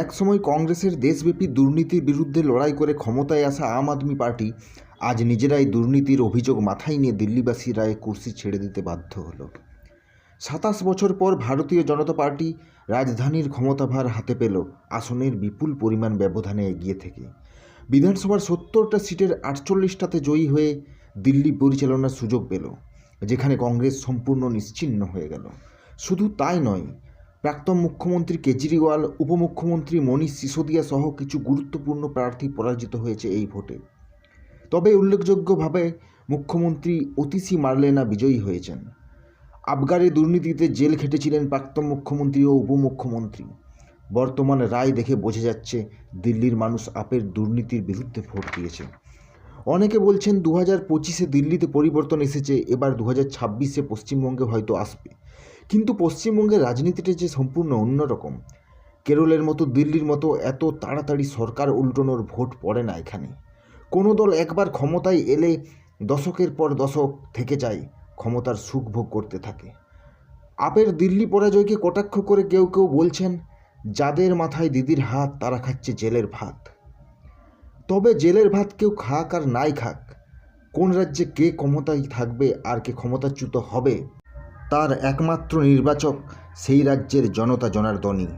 একসময় কংগ্রেসের দেশব্যাপী দুর্নীতির বিরুদ্ধে লড়াই করে ক্ষমতায় আসা আম আদমি পার্টি আজ নিজেরাই দুর্নীতির অভিযোগ মাথায় নিয়ে দিল্লিবাসীর রায়ে কুর্সি ছেড়ে দিতে বাধ্য হলো। ২৭ বছর পর ভারতীয় জনতা পার্টি রাজধানীর ক্ষমতাভার হাতে পেল আসনের বিপুল পরিমাণ ব্যবধানে এগিয়ে থেকে। বিধানসভার ৭০টা সিটের ৪৮টাতে জয়ী হয়ে দিল্লি পরিচালনার সুযোগ পেল, যেখানে কংগ্রেস সম্পূর্ণ নিশ্চিহ্ন হয়ে গেল। শুধু তাই নয়, প্রাক্তন মুখ্যমন্ত্রী কেজরিওয়াল, উপমুখ্যমন্ত্রী মনীষ সিসোদিয়া সহ কিছু গুরুত্বপূর্ণ প্রার্থী পরাজিত হয়েছে এই ভোটে। তবে উল্লেখযোগ্যভাবে মুখ্যমন্ত্রী অতিশী মার্লেনা বিজয়ী হয়েছেন। আবগারি দুর্নীতিতে জেল খেটেছিলেন প্রাক্তন মুখ্যমন্ত্রী ও উপমুখ্যমন্ত্রী। বর্তমান রায় দেখে বোঝা যাচ্ছে দিল্লির মানুষ আপের দুর্নীতির বিরুদ্ধে ভোট দিয়েছে। অনেকে বলছেন 2025-এ দিল্লিতে পরিবর্তন এসেছে, এবার 2026-এ পশ্চিমবঙ্গে হয়তো আসবে। কিন্তু পশ্চিমবঙ্গের রাজনীতিটা যে সম্পূর্ণ অন্যরকম। কেরলের মতো দিল্লির মতো এত তাড়াতাড়ি সরকার উল্টানোর ভোট পড়ে না এখানে। কোনো দল একবার ক্ষমতায় এলে দশকের পর দশক থেকে যায়, ক্ষমতার সুখ ভোগ করতে থাকে। আপের দিল্লি পরাজয়কে কটাক্ষ করে কেউ কেউ বলছেন, যাদের মাথায় দিদির হাত তারা খাচ্ছে জেলের ভাত। তবে জেলের ভাত কেউ খাক আর নাই খাক, কোন রাজ্যে কে ক্ষমতায় থাকবে আর কে ক্ষমতাচ্যুত হবে তার একমাত্র নির্বাচক সেই রাজ্যের জনতা জনার্দনই।